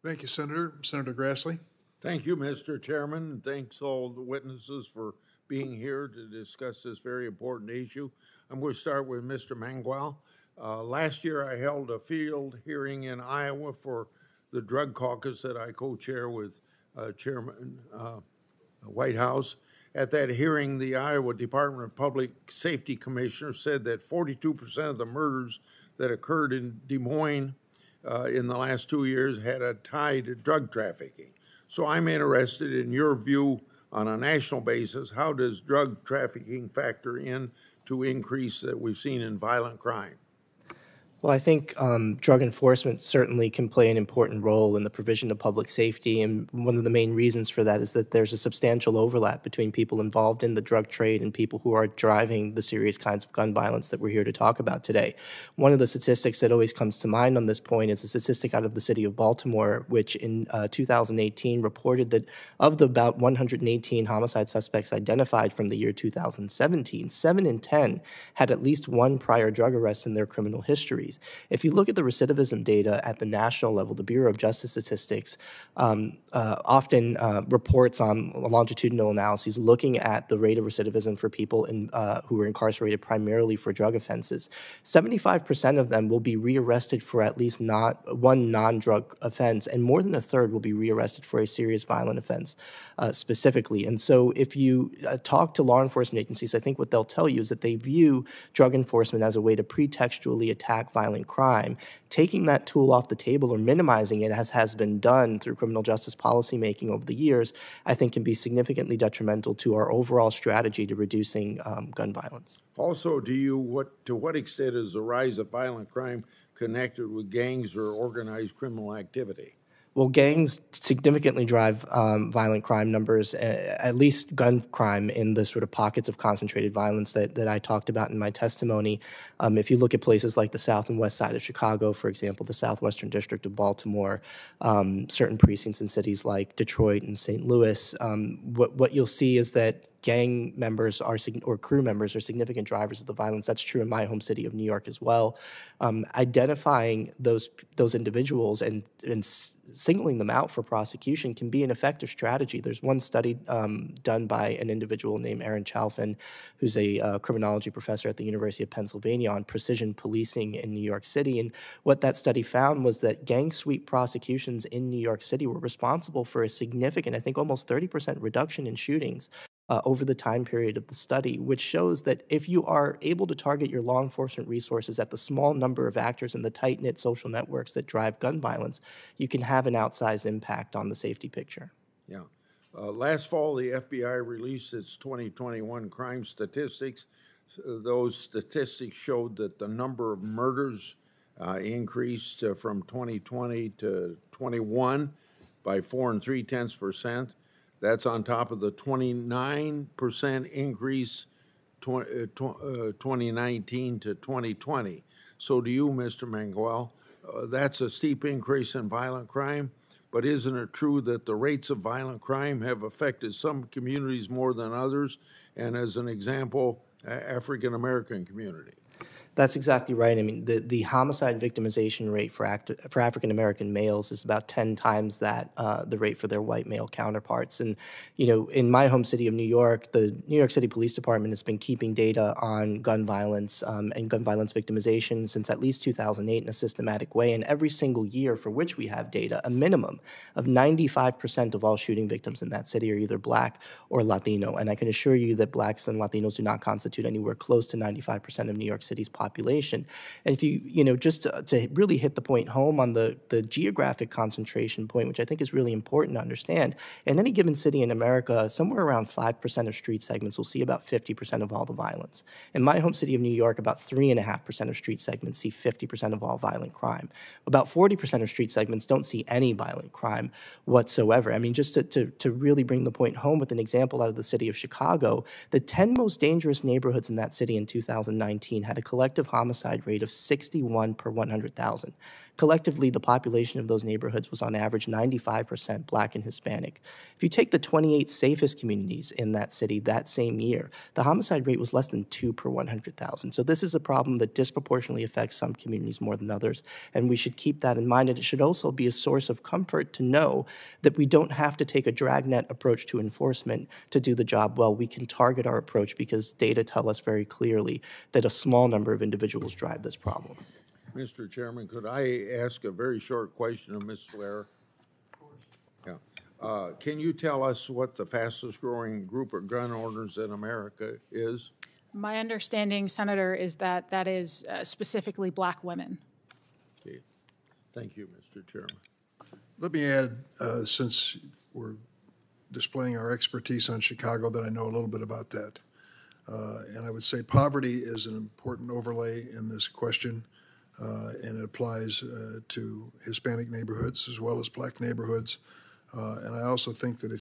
Thank you, Senator. Senator Grassley. Thank you, Mr. Chairman, and thanks all the witnesses for being here to discuss this very important issue. I'm going to start with Mr. Mangual. Last year, I held a field hearing in Iowa for the drug caucus that I co-chair with Chairman Whitehouse. At that hearing, the Iowa Department of Public Safety Commissioner said that 42% of the murders that occurred in Des Moines in the last 2 years had a tie to drug trafficking. So I'm interested in your view on a national basis. How does drug trafficking factor in to increase that we've seen in violent crime? Well, I think drug enforcement certainly can play an important role in the provision of public safety, and one of the main reasons for that is that there's a substantial overlap between people involved in the drug trade and people who are driving the serious kinds of gun violence that we're here to talk about today. One of the statistics that always comes to mind on this point is a statistic out of the city of Baltimore, which in 2018 reported that of the about 118 homicide suspects identified from the year 2017, 7 in 10 had at least one prior drug arrest in their criminal history. If you look at the recidivism data at the national level, the Bureau of Justice Statistics often reports on longitudinal analyses looking at the rate of recidivism for people who were incarcerated primarily for drug offenses. 75% of them will be rearrested for at least one non-drug offense, and more than a third will be rearrested for a serious violent offense specifically. And so if you talk to law enforcement agencies, I think what they'll tell you is that they view drug enforcement as a way to pretextually attack violent crime. Taking that tool off the table or minimizing it, as has been done through criminal justice policymaking over the years, I think can be significantly detrimental to our overall strategy to reducing gun violence. Also, to what extent is the rise of violent crime connected with gangs or organized criminal activity? Well, gangs significantly drive violent crime numbers, at least gun crime, in the sort of pockets of concentrated violence that I talked about in my testimony. If you look at places like the south and west side of Chicago, for example, the southwestern district of Baltimore, certain precincts in cities like Detroit and St. Louis, what you'll see is that gang members or crew members are significant drivers of the violence. That's true in my home city of New York as well. Identifying those individuals and singling them out for prosecution can be an effective strategy. There's one study done by an individual named Aaron Chalfin, who's a criminology professor at the University of Pennsylvania, on precision policing in New York City. And what that study found was that gang sweep prosecutions in New York City were responsible for a significant, I think almost 30% reduction in shootings over the time period of the study, which shows that if you are able to target your law enforcement resources at the small number of actors in the tight-knit social networks that drive gun violence, you can have an outsized impact on the safety picture. Yeah. Last fall, the FBI released its 2021 crime statistics. Those statistics showed that the number of murders increased from 2020 to 21 by 4 3/10%. That's on top of the 29% increase 2019 to 2020. So to you, Mr. Mangual, that's a steep increase in violent crime, but isn't it true that the rates of violent crime have affected some communities more than others, and as an example, African-American community? That's exactly right. I mean, the homicide victimization rate for African-American males is about 10 times that, the rate for their white male counterparts. And, you know, in my home city of New York, the New York City Police Department has been keeping data on gun violence and gun violence victimization since at least 2008 in a systematic way. And every single year for which we have data, a minimum of 95% of all shooting victims in that city are either Black or Latino. And I can assure you that Blacks and Latinos do not constitute anywhere close to 95% of New York City's population. And if just to really hit the point home on the geographic concentration point, which I think is really important to understand, in any given city in America, somewhere around 5% of street segments will see about 50% of all the violence. In my home city of New York, about 3.5% of street segments see 50% of all violent crime. About 40% of street segments don't see any violent crime whatsoever. I mean, just to really bring the point home with an example out of the city of Chicago, the 10 most dangerous neighborhoods in that city in 2019 had a collection collective homicide rate of 61 per 100,000. Collectively, the population of those neighborhoods was on average 95% Black and Hispanic. If you take the 28 safest communities in that city that same year, the homicide rate was less than 2 per 100,000. So this is a problem that disproportionately affects some communities more than others, and we should keep that in mind. And it should also be a source of comfort to know that we don't have to take a dragnet approach to enforcement to do the job well. We can target our approach because data tell us very clearly that a small number of individuals drive this problem. Mr. Chairman, could I ask a very short question of Ms. Swear? Yeah. Can you tell us what the fastest growing group of gun owners in America is? My understanding, Senator, is that that is specifically Black women. Okay. Thank you, Mr. Chairman. Let me add, since we're displaying our expertise on Chicago, that I know a little bit about that. And I would say poverty is an important overlay in this question, and it applies to Hispanic neighborhoods as well as Black neighborhoods. And I also think that if